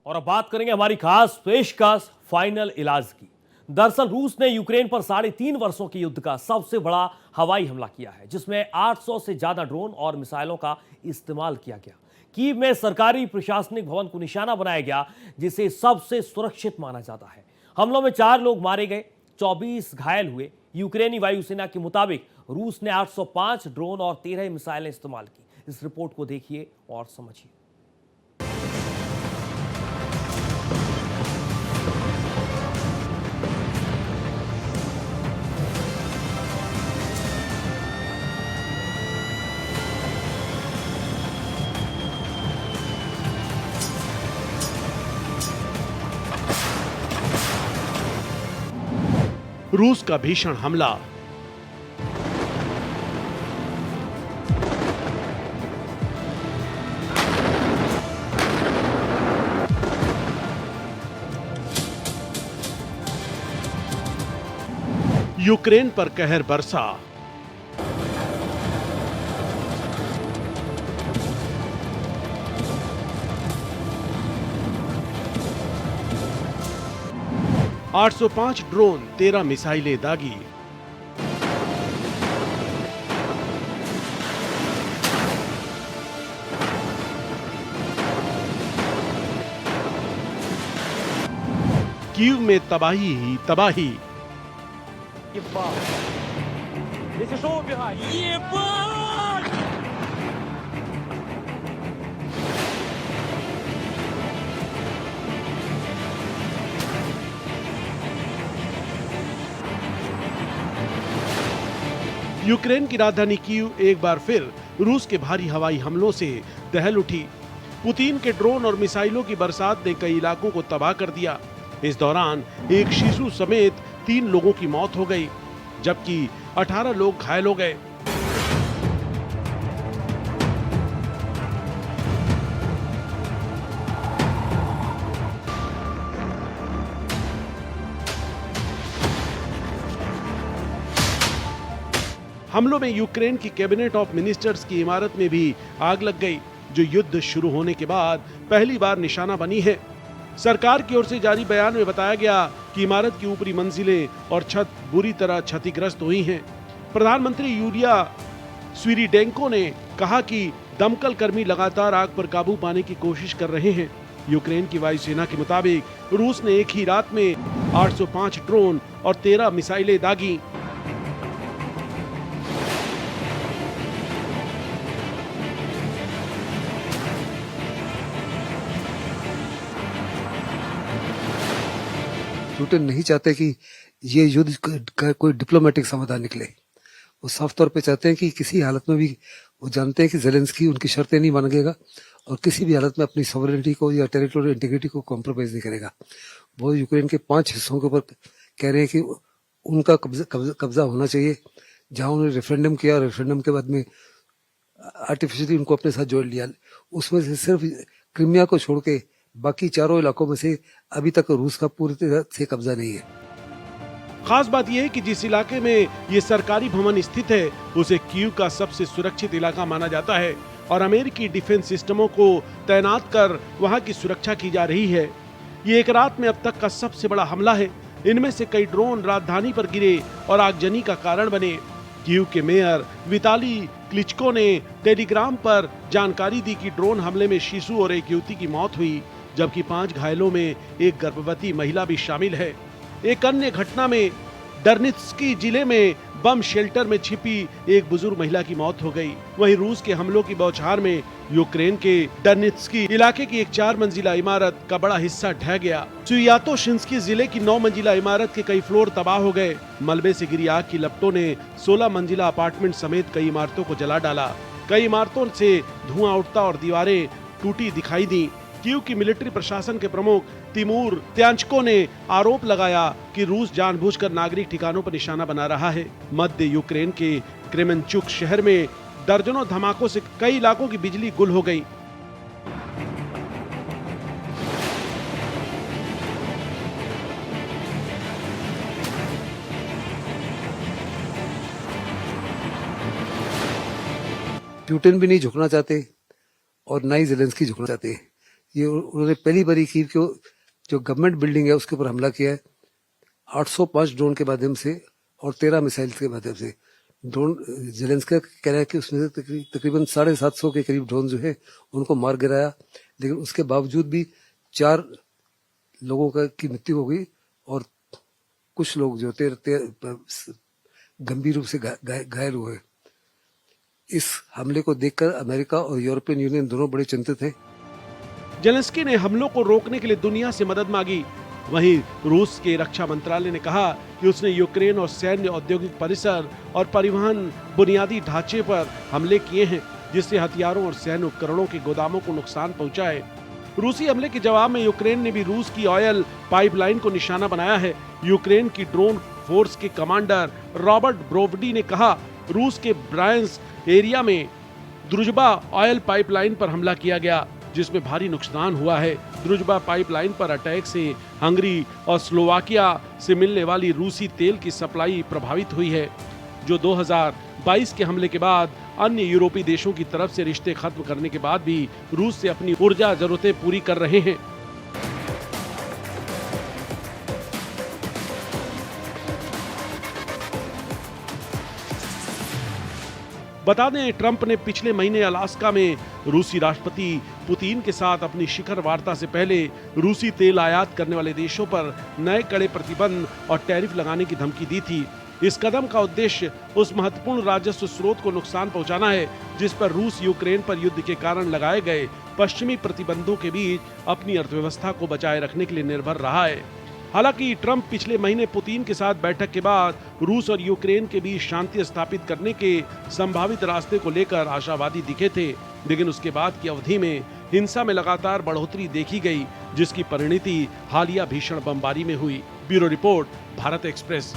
और अब बात करेंगे हमारी खास पेशकश फाइनल इलाज की। दरअसल रूस ने यूक्रेन पर 3.5 वर्षों के युद्ध का सबसे बड़ा हवाई हमला किया है, जिसमें 800 से ज्यादा ड्रोन और मिसाइलों का इस्तेमाल किया गया। कीव में सरकारी प्रशासनिक भवन को निशाना बनाया गया, जिसे सबसे सुरक्षित माना जाता है। हमलों में 4 लोग मारे गए, 24 घायल हुए। यूक्रेनी वायुसेना के मुताबिक रूस ने 805 ड्रोन और 13 मिसाइलें इस्तेमाल की। इस रिपोर्ट को देखिए और समझिए। रूस का भीषण हमला। यूक्रेन पर कहर बरसा। आठ 805 ड्रोन, 13 मिसाइलें दागी। कीव में तबाही ही तबाही। यूक्रेन की राजधानी कीव एक बार फिर रूस के भारी हवाई हमलों से दहल उठी। पुतिन के ड्रोन और मिसाइलों की बरसात ने कई इलाकों को तबाह कर दिया। इस दौरान एक शिशु समेत 3 लोगों की मौत हो गई, जबकि 18 लोग घायल हो गए। हमलों में यूक्रेन की कैबिनेट ऑफ मिनिस्टर्स की इमारत में भी आग लग गई, जो युद्ध शुरू होने के बाद पहली बार निशाना बनी है। सरकार की ओर से जारी बयान में बताया गया कि इमारत की ऊपरी मंजिलें और छत बुरी तरह क्षतिग्रस्त हुई हैं। प्रधानमंत्री यूलिया स्विरिडेंको ने कहा कि दमकल कर्मी लगातार आग पर काबू पाने की कोशिश कर रहे हैं। यूक्रेन की वायुसेना के मुताबिक रूस ने एक ही रात में 805 ड्रोन और 13 मिसाइलें दागी। पुतिन नहीं चाहते कि ये युद्ध का कोई डिप्लोमेटिक समाधान निकले। वो साफ तौर पे चाहते हैं कि किसी हालत में भी, वो जानते हैं कि जेलेंस्की उनकी शर्तें नहीं मानेगा और किसी भी हालत में अपनी सॉवरेनिटी को या टेरिटोरियल इंटीग्रिटी को कॉम्प्रोमाइज नहीं करेगा। वो यूक्रेन के 5 हिस्सों के ऊपर कह रहे हैं कि उनका कब्जा होना चाहिए। जहां उन्होंने रेफरेंडम किया, रेफरेंडम के बाद में आर्टिफिशियली उनको अपने साथ जोड़ लिया, उसमें से सिर्फ क्रीमिया को छोड़ के बाकी 4 इलाकों में से अभी तक रूस का पूरी तरह से कब्जा नहीं है। खास बात यह है कि जिस इलाके में ये सरकारी भवन स्थित है, उसे कीव का सबसे सुरक्षित इलाका माना जाता है और अमेरिकी डिफेंस सिस्टमों को तैनात कर वहां की सुरक्षा की जा रही है। ये एक रात में अब तक का सबसे बड़ा हमला है। इनमें से कई ड्रोन राजधानी पर गिरे और आगजनी का कारण बने। कीव के मेयर विताली क्लिचको ने टेलीग्राम पर जानकारी दी कि ड्रोन हमले में शिशु और एक युवती की मौत हुई, जबकि 5 घायलों में एक गर्भवती महिला भी शामिल है। एक अन्य घटना में डर्नित्स्की जिले में बम शेल्टर में छिपी एक बुजुर्ग महिला की मौत हो गई। वहीं रूस के हमलों की बौछार में यूक्रेन के डर्नित्स्की इलाके की एक 4 मंजिला इमारत का बड़ा हिस्सा ढह गया। स्वियातोशिंस्की जिले की 9 मंजिला इमारत के कई फ्लोर तबाह हो गए। मलबे से गिरी आग की लपटों ने 16 मंजिला अपार्टमेंट समेत कई इमारतों को जला डाला। कई इमारतों से धुआं उठता और दीवारें टूटी दिखाई दी। कीव की मिलिट्री प्रशासन के प्रमुख तिमूर त्यांचको ने आरोप लगाया कि रूस जानबूझकर नागरिक ठिकानों पर निशाना बना रहा है। मध्य यूक्रेन के क्रेमेंचुक शहर में दर्जनों धमाकों से कई इलाकों की बिजली गुल हो गई। पुतिन भी नहीं झुकना चाहते और ना ही जेलेंस्की झुकना चाहते। ये उन्होंने पहली बारी की कि जो गवर्नमेंट बिल्डिंग है उसके ऊपर हमला किया है 805 ड्रोन के माध्यम से और 13 मिसाइल के माध्यम से। ड्रोन जेलेंस्की का कहना है कि उसमें से तकरीबन 750 के करीब ड्रोन जो है उनको मार गिराया, लेकिन उसके बावजूद भी 4 लोगों की मृत्यु हो गई और कुछ लोग जो गंभीर रूप से घायल हुए। इस हमले को देखकर अमेरिका और यूरोपियन यूनियन दोनों बड़े चिंतित हैं। जेलेंस्की ने हमलों को रोकने के लिए दुनिया से मदद मांगी। वहीं रूस के रक्षा मंत्रालय ने कहा कि उसने यूक्रेन और सैन्य औद्योगिक परिसर और परिवहन बुनियादी ढांचे पर हमले किए हैं, जिससे हथियारों और सैन्य उपकरणों के गोदामों को नुकसान पहुंचा है। रूसी हमले के जवाब में यूक्रेन ने भी रूस की ऑयल पाइपलाइन को निशाना बनाया है। यूक्रेन की ड्रोन फोर्स के कमांडर रॉबर्ट ब्रोवडी ने कहा, रूस के ब्रायंस्क एरिया में द्रुजबा ऑयल पाइपलाइन पर हमला किया गया, जिसमें भारी नुकसान हुआ है। द्रुजबा पाइपलाइन पर अटैक से हंगरी और स्लोवाकिया से मिलने वाली रूसी तेल की सप्लाई प्रभावित हुई है, जो 2022 के हमले के बाद अन्य यूरोपीय देशों की तरफ से रिश्ते खत्म करने के बाद भी रूस से अपनी ऊर्जा जरूरतें पूरी कर रहे हैं। बता दें, ट्रंप ने पिछले महीने अलास्का में रूसी राष्ट्रपति पुतिन के साथ अपनी शिखर वार्ता से पहले रूसी तेल आयात करने वाले देशों पर नए कड़े प्रतिबंध और टैरिफ लगाने की धमकी दी थी। इस कदम का उद्देश्य उस महत्वपूर्ण राजस्व स्रोत को नुकसान पहुंचाना है, जिस पर रूस यूक्रेन पर युद्ध के कारण लगाए गए पश्चिमी प्रतिबंधों के बीच अपनी अर्थव्यवस्था को बचाए रखने के लिए निर्भर रहा है। हालांकि ट्रंप पिछले महीने पुतिन के साथ बैठक के बाद रूस और यूक्रेन के बीच शांति स्थापित करने के संभावित रास्ते को लेकर आशावादी दिखे थे, लेकिन उसके बाद की अवधि में हिंसा में लगातार बढ़ोतरी देखी गई, जिसकी परिणति हालिया भीषण बमबारी में हुई। Bureau report, Bharat express.